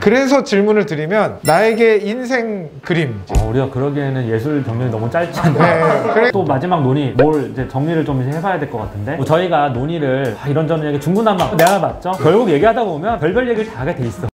그래서 질문을 드리면 나에게 인생 그림. 우리가 그러기에는 예술 경력이 너무 짧지 않나요? 그래. 또 마지막 논의 뭘 이제 정리를 좀 해봐야 될 것 같은데 뭐 저희가 논의를 이런저런 얘기 중구난방 내가 봤죠? 결국 얘기하다 보면 별별 얘기를 다 하게 돼 있어.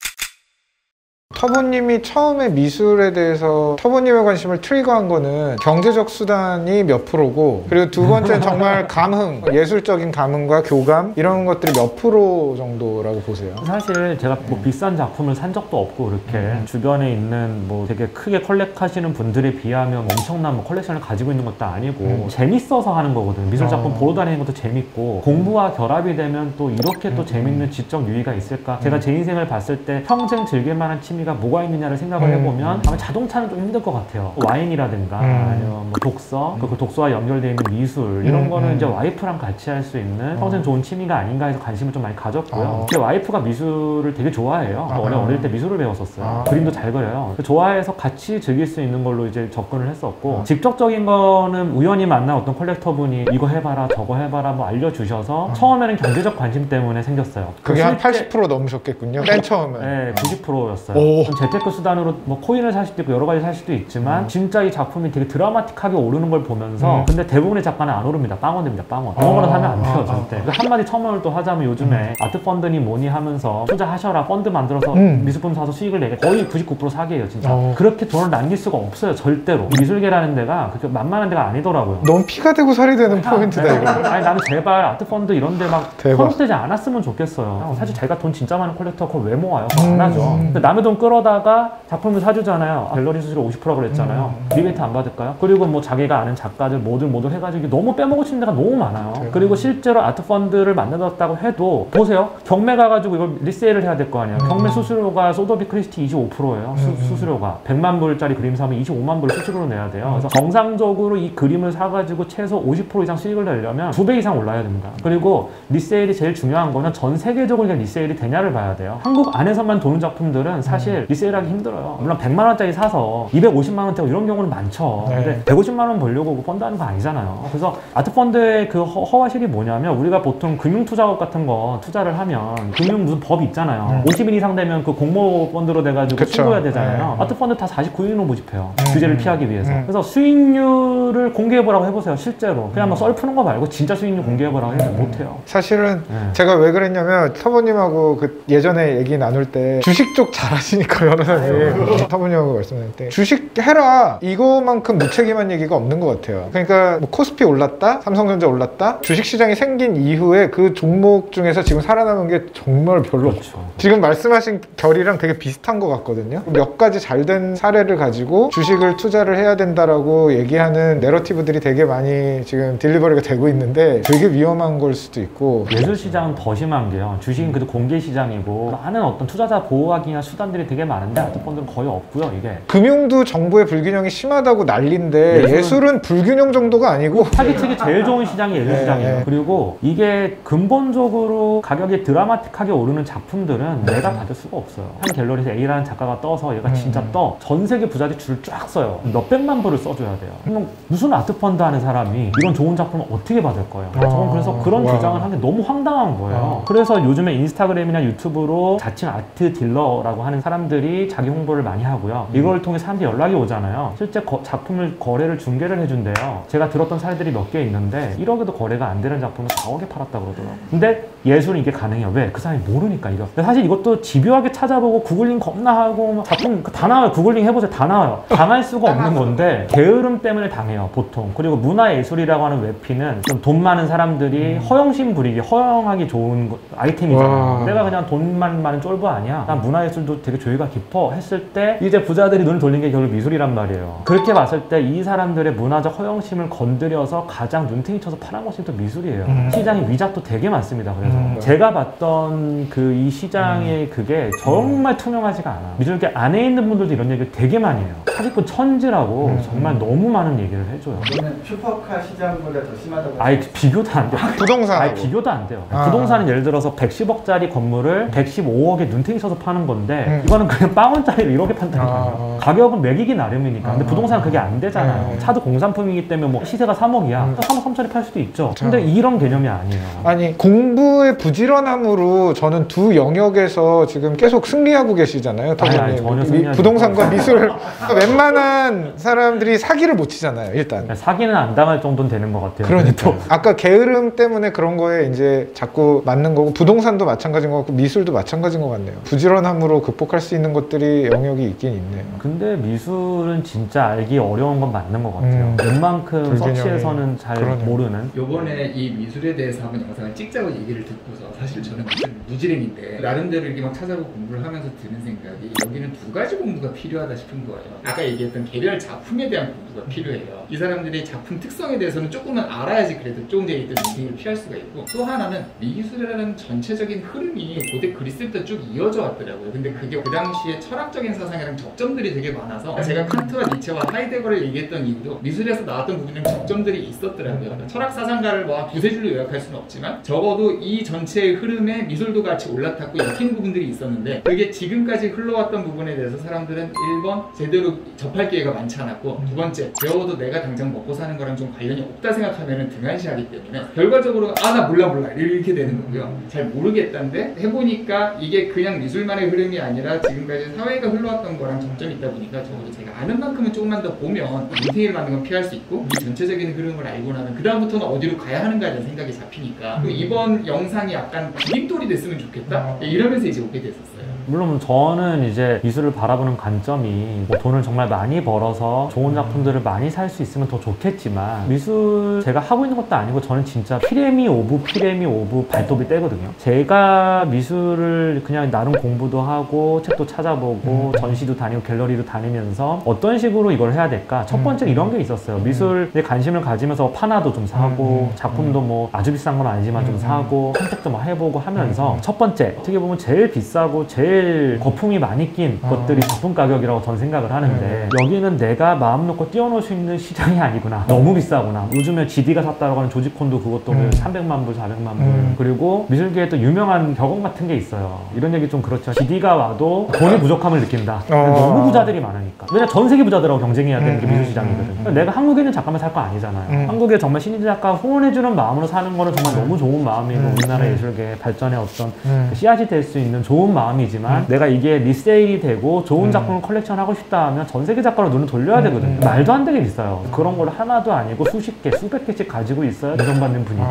터보님이 처음에 미술에 대해서 터보님의 관심을 트리거한 거는 경제적 수단이 몇 프로고, 그리고 두 번째는 정말 감흥, 예술적인 감흥과 교감 이런 것들이 몇 프로 정도라고 보세요? 사실 제가 뭐 비싼 작품을 산 적도 없고 그렇게 주변에 있는 뭐 되게 크게 컬렉하시는 분들에 비하면 엄청난 뭐 컬렉션을 가지고 있는 것도 아니고 재밌어서 하는 거거든요. 미술 작품 보러 다니는 것도 재밌고 공부와 결합이 되면 또 이렇게 또 재밌는 지적 유의가 있을까? 제가 제 인생을 봤을 때 평생 즐길 만한 취미가 뭐가 있느냐를 생각을 해보면 아마 자동차는 좀 힘들 것 같아요. 와인이라든가 아니면 뭐 독서, 그 독서와 연결되어 있는 미술 이런 거는 이제 와이프랑 같이 할 수 있는 평생 좋은 취미가 아닌가 해서 관심을 좀 많이 가졌고요. 제 와이프가 미술을 되게 좋아해요. 원래 어릴 때 미술을 배웠었어요. 그림도 잘 그려요. 좋아해서 같이 즐길 수 있는 걸로 이제 접근을 했었고 직접적인 거는 우연히 만난 어떤 콜렉터분이 이거 해봐라 저거 해봐라 뭐 알려주셔서 처음에는 경제적 관심 때문에 생겼어요. 그게 한 80% 넘으셨겠군요. 맨 처음에. 네, 90%였어요. 재테크 수단으로 뭐 코인을 살 수도 있고 여러 가지 살 수도 있지만 진짜 이 작품이 되게 드라마틱하게 오르는 걸 보면서 근데 대부분의 작가는 안 오릅니다. 빵원입니다. 빵원. 아무거나 사면 안 돼요. 절대. 한마디 첨언을 또 하자면 요즘에 아트펀드니 뭐니 하면서 투자하셔라 펀드 만들어서 미술품 사서 수익을 내게 거의 99% 사기예요. 진짜. 그렇게 돈을 남길 수가 없어요. 절대로. 미술계라는 데가 그렇게 만만한 데가 아니더라고요. 너무 피가 되고 살이 되는 포인트다 이거. 아니 나는 제발 아트펀드 이런 데 막 허락되지 않았으면 좋겠어요. 사실 제가 돈 진짜 많은 콜렉터 그걸 왜 모아요? 안 하죠. 근데 남의 돈 끌어다가 작품을 사주잖아요. 갤러리 수수료 50% 그랬잖아요. 리베이트 안 받을까요? 그리고 뭐 자기가 아는 작가들 뭐들 해가지고 너무 빼먹으시는 데가 너무 많아요. 그리고 실제로 아트펀드를 만들었다고 해도 보세요. 경매 가가지고 이걸 리세일을 해야 될 거 아니에요. 경매 수수료가 소더비 크리스티 25%예요. 수수료가 100만 불짜리 그림 사면 25만 불을 수수료로 내야 돼요. 그래서 정상적으로 이 그림을 사가지고 최소 50% 이상 수익을 내려면 2배 이상 올라야 됩니다. 그리고 리세일이 제일 중요한 거는 전 세계적으로 그냥 리세일이 되냐를 봐야 돼요. 한국 안에서만 도는 작품들은 사실 리세일하기 힘들어요. 물론 100만 원짜리 사서 250만 원짜리 이런 경우는 많죠. 근데 150만 원 벌려고 펀드 하는 거 아니잖아요. 그래서 아트펀드의 그 허와실이 뭐냐면 우리가 보통 금융투자업 같은 거 투자를 하면 금융 무슨 법이 있잖아요. 50인 이상 되면 그 공모펀드로 돼가지고 신고해야 되잖아요. 아트펀드 다 49인으로 모집해요. 규제를 피하기 위해서. 그래서 수익률을 공개해보라고 해보세요. 실제로. 그냥 뭐 썰 푸는 거 말고 진짜 수익률 공개해보라고 해도 못해요. 사실은 제가 왜 그랬냐면 터보님하고 그 예전에 얘기 나눌 때 주식 쪽 잘하시니까 변호사님 터보님하고 말씀할 때 주식 해라 이거만큼 무책임한 얘기가 없는 것 같아요. 그러니까 뭐 코스피 올랐다 삼성전자 올랐다 주식시장이 생긴 이후에 그 종목 중에서 지금 살아남은 게 정말 별로 없죠. 지금 말씀하신 결이랑 되게 비슷한 것 같거든요. 몇 가지 잘된 사례를 가지고 주식을 투자를 해야 된다라고 얘기하는 내러티브들이 되게 많이 지금 딜리버리가 되고 있는데 되게 위험한 걸 수도 있고. 예술시장은 더 심한 게요. 주식은 그래도 공개시장이고 많은 어떤 투자자 보호하기나 수단들이 되게 많은데 아트펀드는 거의 없고요. 이게 금융도 정부의 불균형이 심하다고 난리인데 예술은 불균형 정도가 아니고 사기치기 제일 좋은 시장이 예술시장이에요. 그리고 이게 근본적으로 가격이 드라마틱하게 오르는 작품들은 내가 받을 수가 없어요. 한 갤러리에서 A라는 작가가 떠서 얘가 진짜 떠 전 세계 부자들이 줄 쫙 써요. 몇백만 불을 써줘야 돼요. 그럼 무슨 아트펀드 하는 사람이 이런 좋은 작품을 어떻게 받을 거예요? 저는 그래서 그런 주장을 하는 게 너무 황당한 거예요. 그래서 요즘에 인스타그램이나 유튜브로 자칭 아트 딜러라고 하는 사람들이 자기 홍보를 많이 하고요. 이걸 통해 사람들이 연락이 오잖아요. 실제 작품을 거래를 중개를 해준대요. 제가 들었던 사례들이 몇 개 있는데 1억에도 거래가 안 되는 작품을 4억에 팔았다 그러더라고요. 근데 예술은 이게 가능해요. 왜? 그 사람이 모르니까 이거. 근데 사실 이것도 집요하게 찾아보고 구글링 겁나 하고 작품 다 나와요. 구글링 해보세요. 다 나와요. 당할 수가 없는 건데 게으름 때문에 당해요. 보통. 그리고 문화예술이라고 하는 웹피는 좀 돈 많은 사람들이 허영심 부리기, 허영하기 좋은 아이템이잖아요. 내가 그냥 돈만 많은 쫄보 아니야. 난 문화예술도 되게 조예가 깊어 했을 때 이제 부자들이 눈을 돌린 게 결국 미술이란 말이에요. 그렇게 봤을 때 이 사람들의 문화적 허영심을 건드려서 가장 눈탱이 쳐서 파란 것이 또 미술이에요. 시장에 위작도 되게 많습니다. 그래서 제가 봤던 그 이 시장의 그게 정말 투명하지가 않아. 미술계 안에 있는 분들도 이런 얘기를 되게 많이 해요. 사기꾼 천지라고 정말 너무 많은 얘기를 해줘요. 저는 슈퍼카 시장보다 더 심하다고. 아예 비교도 안 돼요. 부동산 아예 비교도 안 돼요. 부동산은 예를 들어서 110억짜리 건물을 115억에 눈탱이 쳐서 파는 건데 이거는 이거는 그냥 빵원짜리를 이렇게 판다니까요. 가격은 매기기 나름이니까. 근데 부동산은 그게 안 되잖아요. 차도 공산품이기 때문에 뭐 시세가 3억이야. 3억 3천에 팔 수도 있죠. 근데 이런 개념이 아니에요. 아니 공부의 부지런함으로 저는 두 영역에서 지금 계속 승리하고 계시잖아요. 아니, 전혀 승리하지 부동산과 미술 웬만한 사람들이 사기를 못 치잖아요. 일단 사기는 안 당할 정도는 되는 것 같아요. 그러니까 아까 게으름 때문에 그런 거에 이제 자꾸 맞는 거고 부동산도 마찬가지인 것 같고 미술도 마찬가지인 것 같네요. 부지런함으로 극복할 수 있는 것들이 영역이 있긴 있네요. 근데 미술은 진짜 알기 어려운 건 맞는 것 같아요. 웬만큼 불균형이 서치에서는 잘 그러네요. 모르는. 요번에 이 미술에 대해서 한번 영상을 찍자고 얘기를 듣고서 사실 저는 무지랭인데 나름대로 이렇게 막 찾아보고 공부를 하면서 드는 생각이 여기는 두 가지 공부가 필요하다 싶은 거예요. 아까 얘기했던 개별 작품에 대한 공부가 필요해요. 이 사람들의 작품 특성에 대해서는 조금은 알아야지 그래도 조금 전에 있던 인생을 피할 수가 있고 또 하나는 미술이라는 전체적인 흐름이 고대 그리스 때부터 쭉 이어져 왔더라고요. 근데 그게 그 당시에 철학적인 사상이랑 접점들이 되게 많아서 제가 칸트와 니체와 하이데거를 얘기했던 이유도 미술에서 나왔던 부분이랑 접점들이 있었더라고요. 철학 사상가를 뭐 두세 줄로 요약할 수는 없지만 적어도 이 전체의 흐름에 미술도 같이 올라탔고 엮인 부분들이 있었는데 그게 지금까지 흘러왔던 부분에 대해서 사람들은 1번 제대로 접할 기회가 많지 않았고 두 번째 배워도 내가 당장 먹고 사는 거랑 좀 관련이 없다 생각하면 등한시하기 때문에 결과적으로 아 나 몰라 이렇게 되는 거고요. 잘 모르겠다는데 해보니까 이게 그냥 미술만의 흐름이 아니라 지금까지 사회가 흘러왔던 거랑 점점이 있다 보니까 적어도 제가 아는 만큼은 조금만 더 보면 인생을 만든 건 피할 수 있고 이 전체적인 흐름을 알고 나면 그 다음부터는 어디로 가야 하는가에 대한 생각이 잡히니까 그리고 이번 영상이 약간 디딤돌이 됐으면 좋겠다 이러면서 이제 오게 됐었어요. 물론 저는 이제 미술을 바라보는 관점이 뭐 돈을 정말 많이 벌어서 좋은 작품들을 많이 살 수 있으면 더 좋겠지만 미술 제가 하고 있는 것도 아니고 저는 진짜 피레미 오브 발톱이 떼거든요. 제가 미술을 그냥 나름 공부도 하고 책도 찾아보고 전시도 다니고 갤러리도 다니면서 어떤 식으로 이걸 해야 될까? 첫 번째 이런 게 있었어요. 미술에 관심을 가지면서 파나도 좀 사고 작품도 뭐 아주 비싼 건 아니지만 좀 사고 선택도 막 해보고 하면서 첫 번째 어떻게 보면 제일 비싸고 제일 거품이 많이 낀 것들이 작품 가격이라고 저는 생각을 하는데 여기는 내가 마음 놓고 뛰어놀 수 있는 시장이 아니구나. 너무 비싸구나. 요즘에 GD가 샀다고 하는 조지콘도 그것도 300만 불, 400만 불. 그리고 미술계에 또 유명한 격언 같은 게 있어요. 이런 얘기 좀 그렇죠. GD가 와도 돈이 부족함을 느낀다. 너무 부자들이 많으니까. 왜냐 전 세계 부자들하고 경쟁해야 되는 게 미술 시장이거든. 내가 한국에 있는 작가만 살 거 아니잖아요. 한국에 정말 신인 작가 후원해주는 마음으로 사는 거는 정말 너무 좋은 마음이고 우리나라 예술계 발전의 어떤 그 씨앗이 될 수 있는 좋은 마음이지만 내가 이게 리세일이 되고 좋은 작품을 컬렉션하고 싶다 하면 전 세계 작가로 눈을 돌려야 되거든요. 말도 안 되게 비싸요. 그런 걸 하나도 아니고 수십 개, 수백 개씩 가지고 있어야 인정받는 분위기.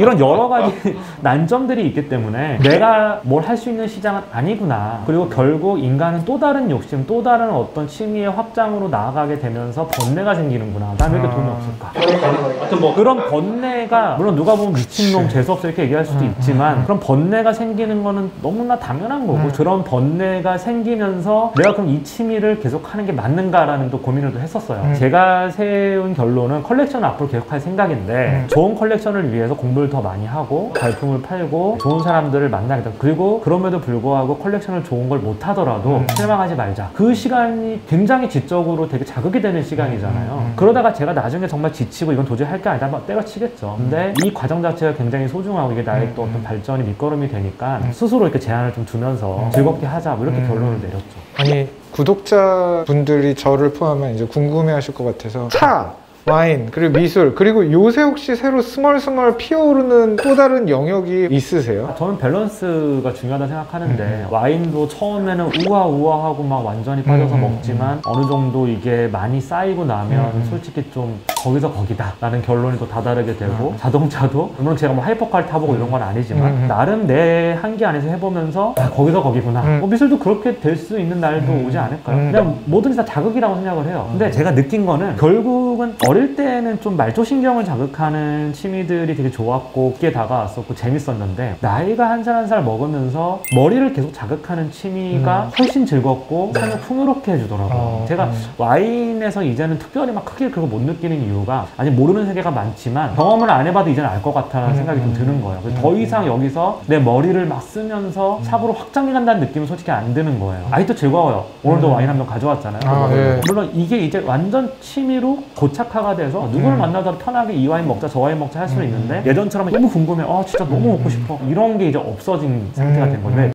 이런 여러 가지 난점들이 있기 때문에 내가 뭘 할 수 있는 시장은 아니구나. 그리고 결국 인간은 또 다른 욕심, 또 다른 어떤 취미의 확장으로 나아가게 되면서 번뇌가 생기는구나. 난 왜 이렇게 돈이 없을까? 하여튼 뭐 그런 번뇌가 물론 누가 보면 미친놈, 재수없어 이렇게 얘기할 수도 있지만 그런 번뇌가 생기는 거는 너무나 당연한 거고 그런 번뇌가 생기면서 내가 그럼 이 취미를 계속하는 게 맞는가라는 또 고민을 또 했었어요. 제가 세운 결론은 컬렉션을 앞으로 계속할 생각인데 좋은 컬렉션을 위해서 공부를 더 많이 하고 발품을 팔고 좋은 사람들을 만나겠다. 그리고 그럼에도 불구하고 컬렉션을 좋은 걸 못하더라도 실망하지 말자. 그 시간이 굉장히 지적으로 되게 자극이 되는 시간이잖아요. 그러다가 제가 나중에 정말 지치고 이건 도저히 할 게 아니다 막 때려치겠죠. 근데 이 과정 자체가 굉장히 소중하고 이게 나의 또 어떤 발전이 밑거름이 되니까 스스로 이렇게 제한을 좀 두면서 즐겁게 하자 뭐 이렇게 결론을 내렸죠. 아니 구독자분들이 저를 포함한 이제 궁금해하실 것 같아서 차, 와인, 그리고 미술, 그리고 요새 혹시 새로 스멀스멀 피어오르는 또 다른 영역이 있으세요? 저는 밸런스가 중요하다고 생각하는데 와인도 처음에는 우아하고 막 완전히 빠져서 먹지만 어느 정도 이게 많이 쌓이고 나면 솔직히 좀 거기서 거기다 라는 결론이 또 다다르게 되고 자동차도 물론 제가 뭐 하이퍼카를 타보고 이런 건 아니지만 나름 내 한계 안에서 해보면서 아, 거기서 거기구나. 뭐 미술도 그렇게 될 수 있는 날도 오지 않을까요? 그냥 뭐든지 다 자극이라고 생각을 해요. 근데 제가 느낀 거는 결국은 어릴 때는 좀 말초신경을 자극하는 취미들이 되게 좋았고 깊게 다가왔었고 재밌었는데 나이가 한 살 한 살 먹으면서 머리를 계속 자극하는 취미가 훨씬 즐겁고 삶을 풍요롭게 해주더라고요. 제가 와인에서 이제는 특별히 막 크게 그걸 못 느끼는 이유가 아직 모르는 세계가 많지만 경험을 안 해봐도 이제는 알 것 같다는 생각이 좀 드는 거예요. 더 이상 여기서 내 머리를 막 쓰면서 사고로 확장해 간다는 느낌은 솔직히 안 드는 거예요. 아직도 즐거워요. 오늘도 와인 한 병 가져왔잖아요. 네. 물론 이게 이제 완전 취미로 고착화가 돼서 누구를 만나도 편하게 이 와인 먹자 저 와인 먹자 할 수는 있는데 예전처럼 너무 궁금해 진짜 너무 먹고 싶어 이런 게 이제 없어진 상태가 된 건데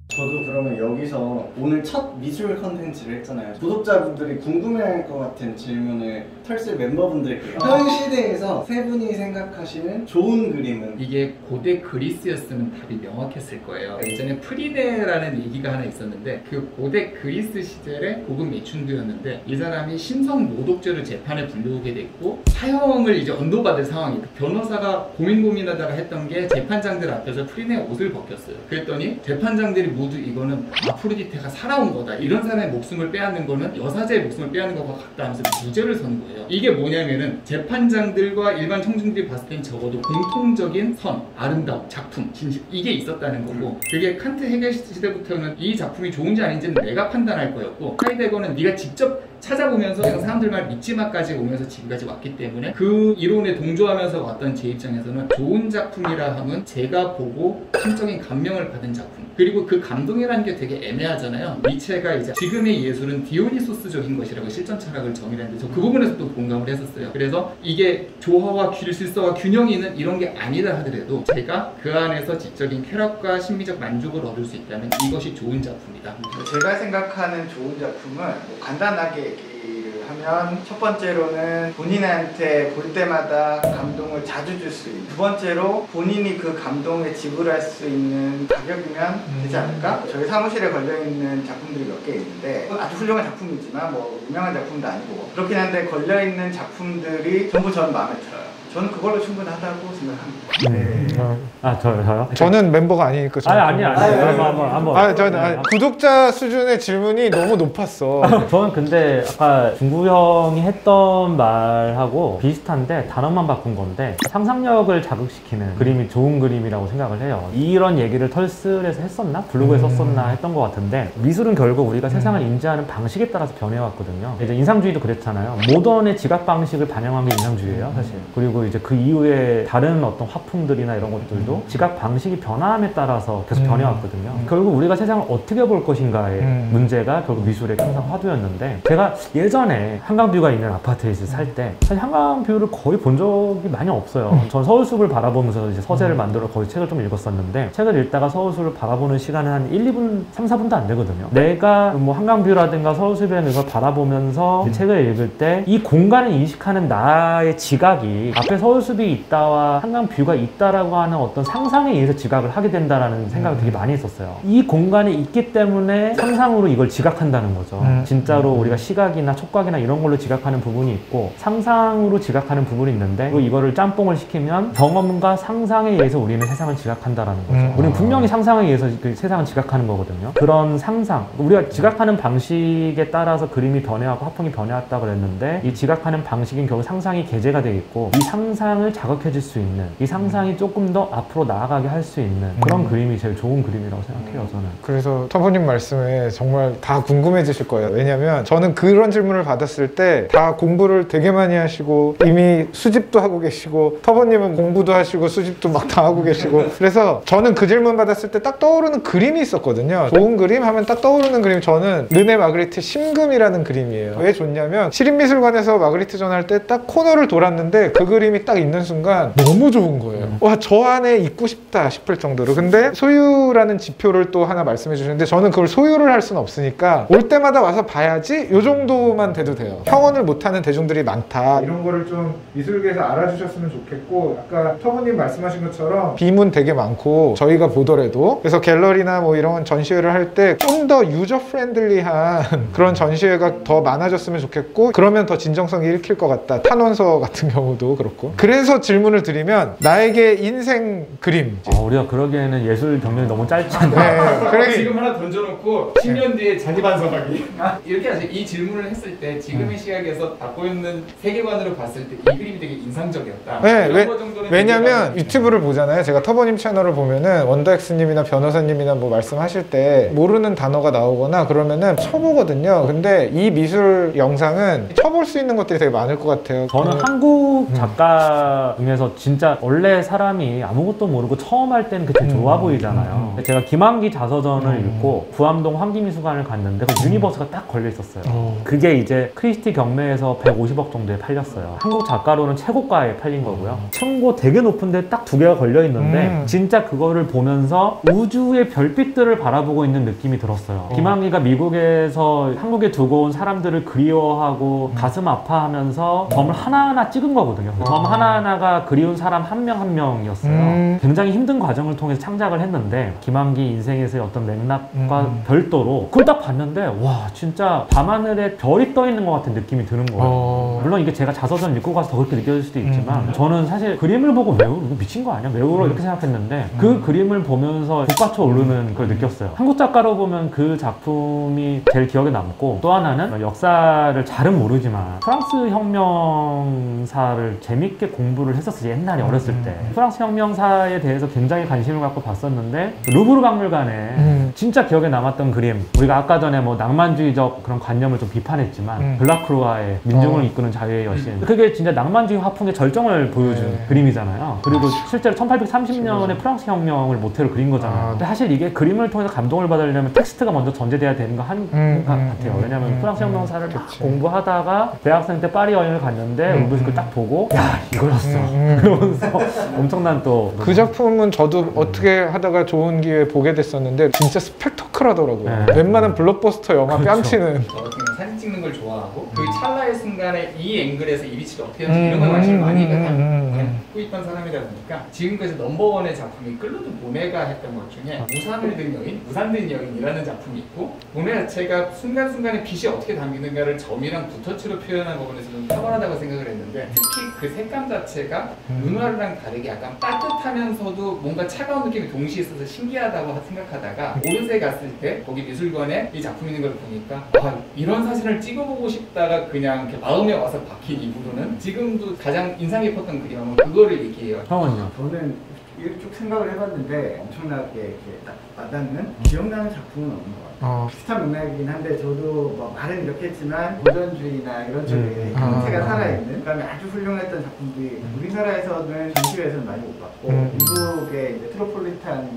저도 그러면 여기서 있어서 오늘 첫 미술 컨텐츠를 했잖아요. 구독자분들이 궁금해할 것 같은 질문을 털스 멤버분들께 현 시대에서 세 분이 생각하시는 좋은 그림은? 이게 고대 그리스였으면 답이 명확했을 거예요. 예전에 프리네라는 얘기가 하나 있었는데 그 고대 그리스 시절의 고급 매춘부였는데 이 사람이 신성 모독죄로 재판에 불려오게 됐고 사형을 이제 언도받을 상황이 변호사가 고민하다가 했던 게 재판장들 앞에서 프리네 옷을 벗겼어요. 그랬더니 재판장들이 모두 이거는 아프로디테가 살아온 거다. 이런 사람의 목숨을 빼앗는 거는 여사제의 목숨을 빼앗는 것과 같다 하면서 무죄를 선 거예요. 이게 뭐냐면은 재판장들과 일반 청중들이 봤을 땐 적어도 공통적인 선, 아름다움, 작품, 진실 이게 있었다는 거고 그게 칸트 헤겔 시대부터는 이 작품이 좋은지 아닌지는 내가 판단할 거였고 하이데거는 네가 직접 찾아보면서 내가 사람들 말 믿지 마까지 오면서 지금까지 왔기 때문에 그 이론에 동조하면서 왔던 제 입장에서는 좋은 작품이라 하면 제가 보고 심적인 감명을 받은 작품 그리고 그 감동이라는 게 되게 애매하잖아요. 니체가 이제 지금의 예술은 디오니소스적인 것이라고 실전 철학을 정의했는데 저 그 부분에서 또 공감을 했었어요. 그래서 이게 조화와 질서와 균형이 있는 이런 게 아니다 하더라도 제가 그 안에서 지적인 쾌락과 심미적 만족을 얻을 수 있다면 이것이 좋은 작품이다. 제가 생각하는 좋은 작품은 뭐 간단하게 얘기를 하면 첫 번째로는 본인한테 볼 때마다 감동을 자주 줄 수 있는 두 번째로 본인이 그 감동에 지불할 수 있는 가격이면 되지 않을까? 저희 사무실에 걸려있는 작품들이 몇 개 있는데 아주 훌륭한 작품이지만 뭐 유명한 작품도 아니고 그렇긴 한데 걸려있는 작품들이 전부 전 마음에 들어요. 저는 그걸로 충분하다고 생각합니다. 저요? 저는 멤버가 아니니까. 아니. 한번. 저는 구독자 수준의 질문이 너무 높았어. 저는 근데 아까 중구 형이 했던 말하고 비슷한데 단어만 바꾼 건데 상상력을 자극시키는 그림이 좋은 그림이라고 생각을 해요. 이런 얘기를 털스에서 했었나? 블로그에 썼었나 했던 것 같은데 미술은 결국 우리가 세상을 인지하는 방식에 따라서 변해왔거든요. 이제 인상주의도 그랬잖아요. 모던의 지각 방식을 반영한 게 인상주의예요, 사실. 그리고 이제 그 이후에 다른 어떤 화풍들이나 이런 것들도 지각 방식이 변화함에 따라서 계속 변해왔거든요. 결국 우리가 세상을 어떻게 볼 것인가의 문제가 결국 미술의 항상 화두였는데 제가 예전에 한강뷰가 있는 아파트에 살 때 사실 한강뷰를 거의 본 적이 많이 없어요. 전 서울숲을 바라보면서 이제 서재를 만들어 거의 책을 좀 읽었었는데 책을 읽다가 서울숲을 바라보는 시간은 한 1, 2분, 3, 4분도 안 되거든요. 내가 뭐 한강뷰라든가 서울숲에 있는 걸 바라보면서 책을 읽을 때 이 공간을 인식하는 나의 지각이 앞에 서울숲이 있다와 한강뷰가 있다라고 하는 어떤 상상에 의해서 지각을 하게 된다라는 생각을 되게 많이 했었어요. 이 공간에 있기 때문에 상상으로 이걸 지각한다는 거죠. 진짜로 우리가 시각이나 촉각이나 이런 걸로 지각하는 부분이 있고 상상으로 지각하는 부분이 있는데 그리고 이거를 짬뽕을 시키면 경험과 상상에 의해서 우리는 세상을 지각한다라는 거죠. 우리는 분명히 상상에 의해서 그 세상을 지각하는 거거든요. 그런 상상, 우리가 지각하는 방식에 따라서 그림이 변해왔고 화풍이 변해왔다고 그랬는데 이 지각하는 방식인 결국 상상이 게재가 되어 있고 이 상상을 자극해줄 수 있는 이 상상이 조금 더 앞으로 나아가게 할 수 있는 그런 그림이 제일 좋은 그림이라고 생각해요, 저는. 그래서 터보님 말씀에 정말 다 궁금해지실 거예요. 왜냐면 저는 그런 질문을 받았을 때 다 공부를 되게 많이 하시고 이미 수집도 하고 계시고 터보님은 공부도 하시고 수집도 막 다 하고 계시고 그래서 저는 그 질문 받았을 때 딱 떠오르는 그림이 있었거든요. 좋은 그림 하면 딱 떠오르는 그림 저는 르네 마그리트 심금이라는 그림이에요. 왜 좋냐면 시립미술관에서 마그리트 전할 때 딱 코너를 돌았는데 그 그림이 딱 있는 순간 너무 좋은 거예요. 와, 저 안에 있고 싶다 싶을 정도로. 근데 소유라는 지표를 또 하나 말씀해 주셨는데 저는 그걸 소유를 할 수는 없으니까 올 때마다 와서 봐야지 요 정도만 돼도 돼요. 평언을 못하는 대중들이 많다. 이런 거를 좀 미술계에서 알아주셨으면 좋겠고 아까 터보님 말씀하신 것처럼 비문 되게 많고 저희가 보더라도 그래서 갤러리나 뭐 이런 전시회를 할 때 좀 더 유저 프렌들리한 그런 전시회가 더 많아졌으면 좋겠고 그러면 더 진정성이 읽힐 것 같다. 탄원서 같은 경우도 그렇고. 그래서 질문을 드리면 나에게 인생 그림. 우리가 그러기에는 예술 경력이 너무 짧지 않나요? 그래 지금 하나 던져놓고 10년 뒤에 자기 반성하기. 이렇게 하세요. 이 질문을 했을 때 지금의 시각에서 갖고 있는 세계관으로 봤을 때 이 그림이 되게 인상적이었다. 네, 이런 거 정도는 왜냐면 유튜브를 보잖아요. 제가 터보님 채널을 보면은 원더엑스님이나 변호사님이나 뭐 말씀하실 때 모르는 단어가 나오거나 그러면은 쳐보거든요. 근데 이 미술 영상은 쳐볼 수 있는 것들이 되게 많을 것 같아요. 저는 한국 작가 중에서 진짜 원래 사람이 아무것도 아무것도 모르고 처음 할 때는 그게 좋아 보이잖아요. 제가 김한기 자서전을 읽고 부암동 황기미술관을 갔는데 그 유니버스가 딱 걸려 있었어요. 그게 이제 크리스티 경매에서 150억 정도에 팔렸어요. 한국 작가로는 최고가에 팔린 거고요. 층고 되게 높은데 딱 두 개가 걸려 있는데 진짜 그거를 보면서 우주의 별빛들을 바라보고 있는 느낌이 들었어요. 김한기가 미국에서 한국에 두고 온 사람들을 그리워하고 가슴 아파하면서 점을 하나하나 찍은 거거든요. 점 하나하나가 그리운 사람 한 명 한 명이었어요. 굉장히 힘든 과정을 통해서 창작을 했는데 김한기 인생에서의 어떤 맥락과 별도로 그걸 딱 봤는데 와 진짜 밤하늘에 별이 떠 있는 것 같은 느낌이 드는 거예요. 물론 이게 제가 자서전 읽고 가서 더 그렇게 느껴질 수도 있지만 저는 사실 그림을 보고 외우 이거 미친 거 아니야? 외우러 이렇게 생각했는데 그 그림을 보면서 북받쳐 오르는 걸 느꼈어요. 한국 작가로 보면 그 작품이 제일 기억에 남고 또 하나는 역사를 잘은 모르지만 프랑스 혁명사를 재밌게 공부를 했었어요. 옛날에 어렸을 때 프랑스 혁명사에 대해서 굉장히 관심을 갖고 봤었는데 루브르 박물관에 진짜 기억에 남았던 그림 우리가 아까 전에 뭐 낭만주의적 그런 관념을 좀 비판했지만 블라크루아의 민중을 이끄는 자유의 여신 그게 진짜 낭만주의 화풍의 절정을 보여준 그림이잖아요. 그리고 실제로 1830년에 프랑스 혁명을 모태로 그린 거잖아요. 근데 사실 이게 그림을 통해서 감동을 받으려면 텍스트가 먼저 전제돼야 되는 거 같아요. 왜냐면 프랑스 혁명사를 막 공부하다가 대학생 때 파리 여행을 갔는데 울브스크를 딱 보고 야 이거였어 그러면서 엄청난 또 그 작품은 저도 어떻게 하다가 좋은 기회에 보게 됐었는데 진짜 스펙터클하더라고요. 웬만한 블록버스터 영화 뺨치는. 저 같은 경우는 사진 찍는 걸 좋아하고 그 찰나의 순간에 이 앵글에서 이 위치가 어떻게 되는지 이런 걸 관심을 많이 갖고 있던 사람이다 보니까 지금까지 넘버원의 작품이 끌로드 모네가 했던 것 중에 우산을 든 여인, 우산 든 여인이라는 작품이 있고 모네 자체가 순간순간에 빛이 어떻게 담기는가를 점이랑 붓터치로 표현한 부분에서 좀 탁월하다고 생각을 했는데 특히 그 색감 자체가 눈화르랑 다르게 약간 따뜻하면서도 뭔가 차가운 느낌이 동시에 있어서 신기하다고 생각하다가 오르세 갔을 때 거기 미술관에 이 작품이 있는 걸 보니까 아, 이런 사진을 찍어보고 싶다가 그냥 이렇게 마음에 와서 박힌 이후로는 지금도 가장 인상 깊었던 그림하면 그거를 얘기해요. 형은요? 저는 이렇게 쭉 생각을 해봤는데 엄청나게 이렇게 딱 와닿는 기억나는 작품은 없는 것 같아요. 비슷한 맥락이긴 한데 저도 뭐 말은 이렇게 했지만 고전주의나 이런 쪽에 형태가 살아있는 그다음에 아주 훌륭했던 작품들이 우리나라에서는 전시회에서는 많이 못 봤고 미국의 이제 트로폴리탄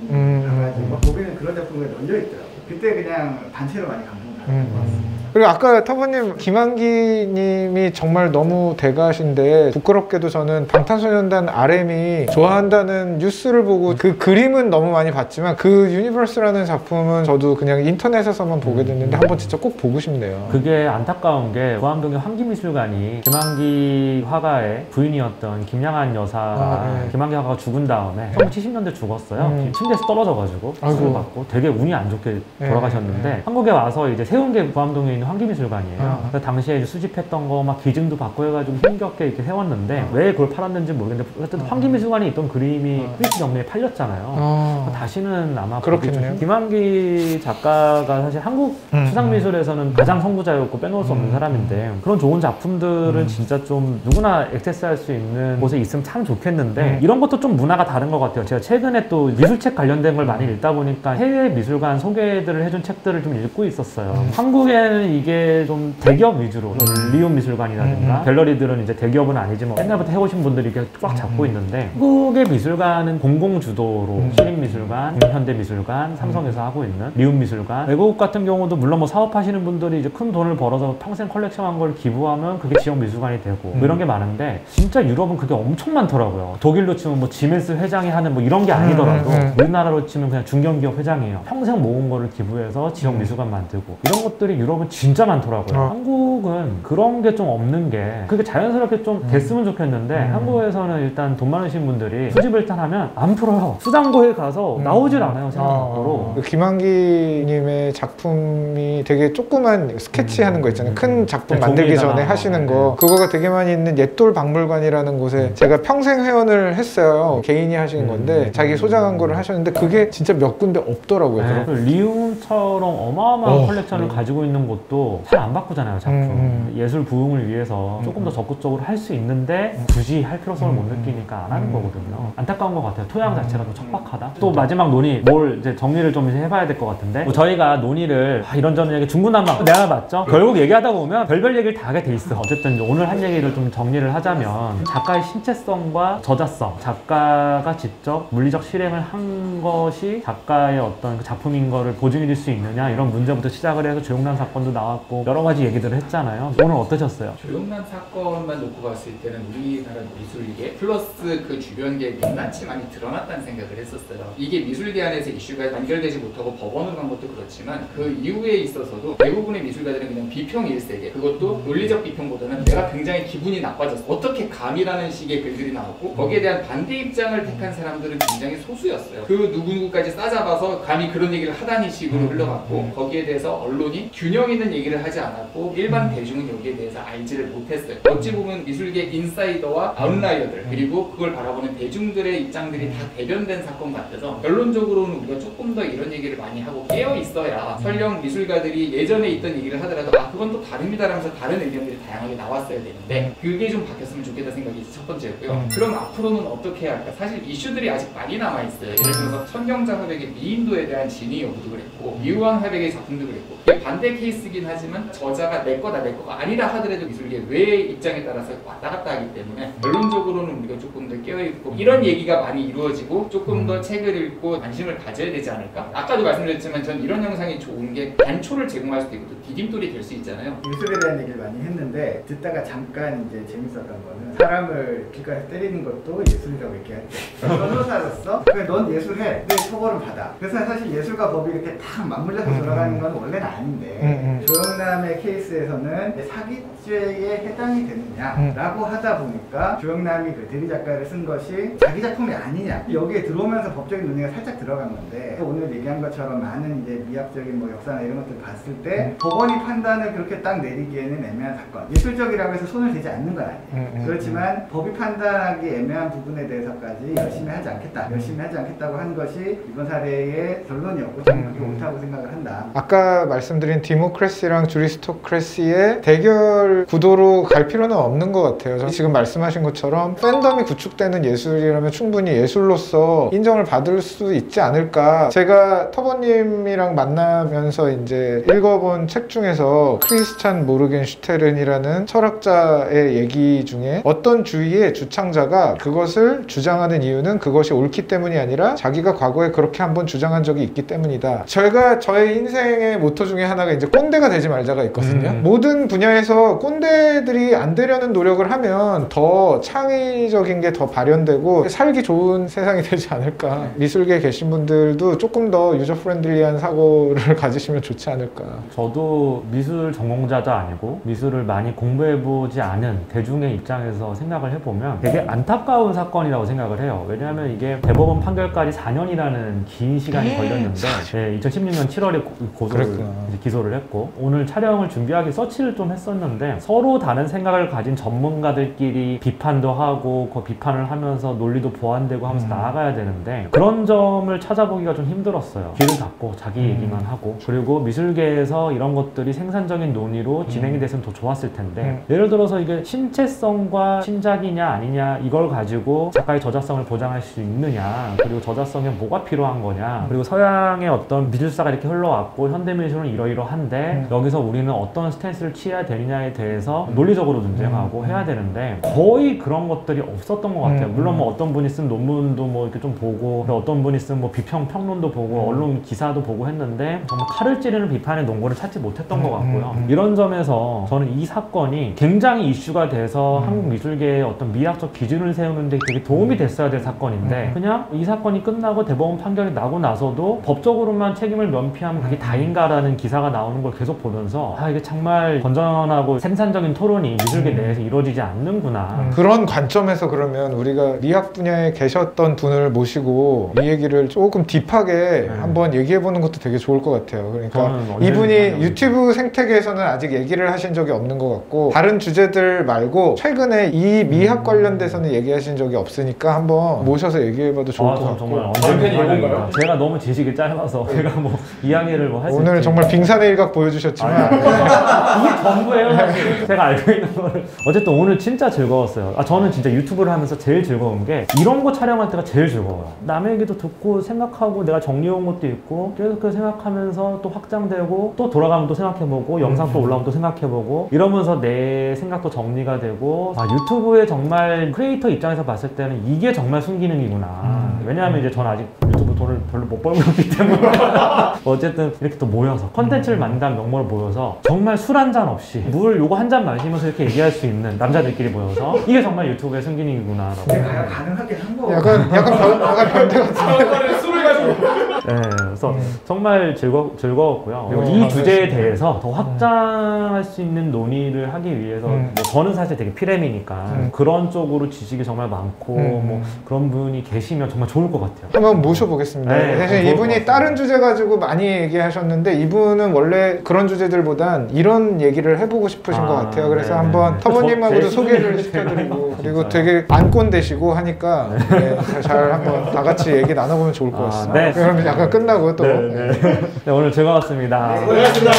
가가지고 거기는 그런 작품이 널려 있더라고요. 그때 그냥 단체로 많이 감동받은 것 같습니다. 그리고 아까 터보님 김한기 님이 정말 너무 대가신데 부끄럽게도 저는 방탄소년단 RM이 좋아한다는 뉴스를 보고 그 그림은 너무 많이 봤지만 그 유니버스라는 작품은 저도 그냥 인터넷에서만 보게 됐는데 한번 진짜 꼭 보고 싶네요. 그게 안타까운 게 부암동의 황기미술관이 김한기 화가의 부인이었던 김양한 여사가 김한기 화가가 죽은 다음에 1970년대 죽었어요. 침대에서 떨어져가지고 수술 받고 되게 운이 안 좋게 돌아가셨는데 한국에 와서 이제 세운 게 부암동에 있는 황기미술관이에요. 그래서 당시에 이제 수집했던 거 막 기증도 받고 해가지고 힘겹게 이렇게 세웠는데 왜 그걸 팔았는지 모르겠는데 어쨌든 황기미술관에 있던 그림이 크리스티 경매에 팔렸잖아요. 다시는 아마 그렇겠네요. 김한기 작가가 사실 한국 수상미술에서는 가장 선구자였고 빼놓을 수 없는 사람인데 그런 좋은 작품들은 진짜 좀 누구나 액세스할 수 있는 곳에 있으면 참 좋겠는데 이런 것도 좀 문화가 다른 것 같아요. 제가 최근에 또 미술책 관련된 걸 많이 읽다 보니까 해외 미술관 소개들을 해준 책들을 좀 읽고 있었어요. 한국에는 이게 좀 대기업 위주로 리움 미술관이라든가 갤러리들은 이제 대기업은 아니지만 옛날부터 해오신 분들이 이렇게 꽉 잡고 있는데 한국의 미술관은 공공주도로 시립미술관, 현대미술관, 삼성에서 하고 있는 리움미술관 외국 같은 경우도 물론 뭐 사업하시는 분들이 이제 큰 돈을 벌어서 평생 컬렉션한 걸 기부하면 그게 지역 미술관이 되고 뭐 이런 게 많은데 진짜 유럽은 그게 엄청 많더라고요. 독일로 치면 뭐 지멘스 회장이 하는 뭐 이런 게 아니더라도 우리나라로 치면 그냥 중견기업 회장이에요. 평생 모은 거를 기부해서 지역 미술관 만들고 이런 것들이 유럽은 진짜 많더라고요. 한국은 그런 게 좀 없는 게 그게 자연스럽게 좀 됐으면 좋겠는데 한국에서는 일단 돈 많으신 분들이 수집을 일단 하면 안 풀어요. 수장고에 가서 나오질 않아요. 생각으로. 김한기님의 작품이 되게 조그만 스케치하는 거 있잖아요. 큰 작품 만들기 전에 하시는 거 그거가 되게 많이 있는 옛돌 박물관이라는 곳에 제가 평생 회원을 했어요. 개인이 하시는 건데 자기 소장한 거를 하셨는데 그게 진짜 몇 군데 없더라고요. 네. 리움처럼 어마어마한 컬렉션을 시스템을 가지고 있는 곳도 잘 안 바꾸잖아요, 작품. 예술 부흥을 위해서 조금 더 적극적으로 할 수 있는데 굳이 할 필요성을 못 느끼니까 안 하는 거거든요. 안타까운 것 같아요. 토양 자체가 좀 척박하다. 또 마지막 논의, 뭘 이제 정리를 좀 해봐야 될 것 같은데, 뭐 저희가 논의를 이런저런 얘기 중구난방 내가 봤죠? 결국 얘기하다 보면 별별 얘기를 다 하게 돼 있어. 어쨌든 오늘 한 얘기를 좀 정리를 하자면, 작가의 신체성과 저자성, 작가가 직접 물리적 실행을 한 것이 작가의 어떤 그 작품인 거를 보증해 줄 수 있느냐, 이런 문제부터 시작을 해서 조용남 사건도 나왔고 여러 가지 얘기들을 했잖아요. 오늘 어떠셨어요? 조용남 사건만 놓고 봤을 때는 우리나라 미술계 플러스 그 주변계에 낱낱이 많이 드러났다는 생각을 했었어요. 이게 미술계 안에서 이슈가 연결되지 못하고 법원으로 간 것도 그렇지만 그 이후에 있어서도 대부분의 미술가들은 그냥 비평일세계, 그것도 논리적 비평보다는 내가 굉장히 기분이 나빠졌어, 어떻게 감이라는 식의 글들이 나오고, 거기에 대한 반대 입장을 택한 사람들은 굉장히 소수였어요. 그 누구누구까지 싸잡아서 감히 그런 얘기를 하다니 식으로 흘러갔고, 거기에 대해서 언론이 균형 있는 얘기를 하지 않았고 일반 대중은 여기에 대해서 알지를 못했어요. 어찌 보면 미술계 인사이더와 아웃라이어들, 그리고 그걸 바라보는 대중들의 입장들이 다 대변된 사건 같아서, 결론적으로는 우리가 조금 더 이런 얘기를 많이 하고 깨어 있어야, 설령 미술가들이 예전에 있던 얘기를 하더라도 그건 또 다릅니다 라면서 다른 의견들이 다양하게 나왔어야 되는데 그게 좀 바뀌었으면 좋겠다 생각이 첫 번째였고요. 그럼 앞으로는 어떻게 해야 할까? 사실 이슈들이 아직 많이 남아있어요. 예를 들어서 천경자 화백의 미인도에 대한 진위 여부도 그랬고, 이우환 화백의 작품도 그랬고, 이게 반대 케이스긴 하지만 저자가 내 거다 내 거가 아니라 하더라도 미술계 외의 입장에 따라서 왔다 갔다 하기 때문에 결론적으로는 우리가 조금 더 깨어있고 이런 얘기가 많이 이루어지고 조금 더 책을 읽고 관심을 가져야 되지 않을까? 아까도 말씀드렸지만 전 이런 영상이 좋은 게 단초를 제공할 수도 있고 또 디딤돌이 될 수 있잖아요. 미술에 대한 얘기를 많이 했는데 듣다가 잠깐 이제 재밌었던 거는, 사람을 길가에서 때리는 것도 예술이라고 얘기할 때 변호사로서 그래 넌 예술해, 내 처벌은 받아. 그래서 사실 예술과 법이 이렇게 딱 맞물려서 돌아가는 건 원래는 아닌데 조영남의 케이스에서는 사기죄에 해당이 되느냐라고 하다 보니까 조영남이 그 대리 작가를 쓴 것이 자기 작품이 아니냐, 여기에 들어오면서 법적인 논의가 살짝 들어간 건데, 오늘 얘기한 것처럼 많은 이제 미학적인 뭐 역사나 이런 것들 봤을 때 법원이 판단을 그렇게 딱 내리기에는 애매한 사건, 예술적이라고 해서 손을 대지 않는 건 아니에요. 그렇지만 법이 판단하기 애매한 부분에 대해서까지 열심히 하지 않겠다고 한 것이 이번 사례의 결론이었고, 저는 그게 옳다고 생각을 한다. 아까 말씀드린 디모크래시랑 주리스토크래시의 대결 구도로 갈 필요는 없는 것 같아요. 지금 말씀하신 것처럼 팬덤이 구축되는 예술이라면 충분히 예술로서 인정을 받을 수 있지 않을까. 제가 터보님이랑 만나면서 이제 읽어본 책 중에서 크리스찬 모르겐슈테른이라는 철학자의 얘기 중에, 어떤 주의의 주창자가 그것을 주장하는 이유는 그것이 옳기 때문이 아니라 자기가 과거에 그렇게 한번 주장한 적이 있기 때문이다. 저의 인생의 모토 중에 하나가 이제 꼰대가 되지 말자가 있거든요. 모든 분야에서 꼰대들이 안 되려는 노력을 하면 더 창의적인 게 더 발현되고 살기 좋은 세상이 되지 않을까. 미술계에 계신 분들도 조금 더 유저 프렌들리한 사고를 가지시면 좋지 않을까. 저도 미술 전공자도 아니고 미술을 많이 공부해보지 않은 대중의 입장에서 생각을 해보면 되게 안타까운 사건이라고 생각을 해요. 왜냐하면 이게 대법원 판결까지 4년이라는 긴 시간이 걸렸는데, 2016년 7월에 기소를 했고, 오늘 촬영을 준비하기 서치를 좀 했었는데, 서로 다른 생각을 가진 전문가들끼리 비판도 하고 그 비판을 하면서 논리도 보완되고 하면서 나아가야 되는데, 그런 점을 찾아보기가 좀 힘들었어요. 귀를 닫고 자기 얘기만 하고, 그리고 미술계에서 이런 것들이 생산적인 논의로 진행이 됐으면 더 좋았을 텐데, 예를 들어서 이게 신체성과 신작이냐 아니냐 이걸 가지고 작가의 저자성을 보장할 수 있느냐, 그리고 저자성에 뭐가 필요한 거냐, 그리고 서양의 어떤 미술사가 이렇게 흘러왔고 현대미술은 이러이러한데 여기서 우리는 어떤 스탠스를 취해야 되느냐에 대해서 논리적으로 논쟁하고 해야 되는데, 거의 그런 것들이 없었던 것 같아요. 물론 뭐 어떤 분이 쓴 논문도 뭐 이렇게 좀 보고, 어떤 분이 쓴 뭐 평론도 보고 언론 기사도 보고 했는데, 정말 칼을 찌르는 비판의 논거를 찾지 못했던 것 같고요. 이런 점에서 저는 이 사건이 굉장히 이슈가 돼서 한국 미술계의 어떤 미학적 기준을 세우는 데 되게 도움이 됐어야 될 사건인데, 그냥 이 사건이 끝나고 대법원 판결이 나고 나서도 법적으로만 책임을 면피하면 그게 다인가라는 기사가 나오는 걸 계속 보면서, 이게 정말 건전하고 생산적인 토론이 미술계 내에서 이루어지지 않는구나. 그런 관점에서 그러면 우리가 미학 분야에 계셨던 분을 모시고 이 얘기를 조금 딥하게 한번 얘기해보는 것도 되게 좋을 것 같아요. 그러니까 이분이 유튜브 생태계에서는 아직 얘기를 하신 적이 없는 것 같고, 다른 주제들 말고 최근에 이 미학 관련돼서는 얘기하신 적이 없으니까 한번 모셔서 얘기해봐도 좋을 것 같고. 정말 언제든지 환영입니다. 제가 너무 지식이 짧아서 제가 뭐 이야기를 뭐 할 수 오늘 있지. 정말 빙산의 일각 보여주셨지만 이게 전부예요 사실. 제가 알고 있는 거를. 어쨌든 오늘 진짜 즐거웠어요. 저는 진짜 유튜브를 하면서 제일 즐거운 게 이런 거 촬영할 때가 제일 즐거워요. 남의 얘기도 듣고 생각하고 내가 정리해온 것도 있고 계속 그 생각하면서 또 확장되고 또 돌아가면 또 생각해보고 영상 또 올라오면 또 생각해보고 이러면서 내 생각도 정리가 되고 유튜브에 정말 크리에이터 입장에서 봤을 때는 이게 정말 순기능이구나. 왜냐하면 이제 저는 아직 유튜브 돈을 별로 못 벌고 있기 때문에 어쨌든 이렇게 또 모여서 컨텐츠를 만든다는 명목으로 모여서 정말 술 한 잔 없이 물 요거 한 잔 마시면서 이렇게 얘기할 수 있는 남자들끼리 모여서 이게 정말 유튜브의 순기능이구나. 가능하긴 한 거. 약간 변태 같은. 술을 가지고. 네, 그래서 정말 즐거웠고요. 그리고 이 주제에 대해서 더 확장할 수 있는 논의를 하기 위해서 뭐 저는 사실 되게 피렘이니까 그런 쪽으로 지식이 정말 많고 뭐 그런 분이 계시면 정말 좋을 것 같아요. 한번 모셔보겠습니다. 네, 사실 좋을 이분이 것 다른 주제 가지고 많이 얘기하셨는데 이분은 원래 그런 주제들보단 이런 얘기를 해보고 싶으신 것 같아요. 그래서 네, 한번 네. 터보님하고도 제 소개를 수준이 시켜드리고 그리고 진짜요? 되게 안꼰 되시고 하니까 네, 잘 한번 다 같이 얘기 나눠보면 좋을 것 같습니다. 네. 그러면 약간 끝나고 또 네, 오늘 즐거웠습니다. 고맙습니다.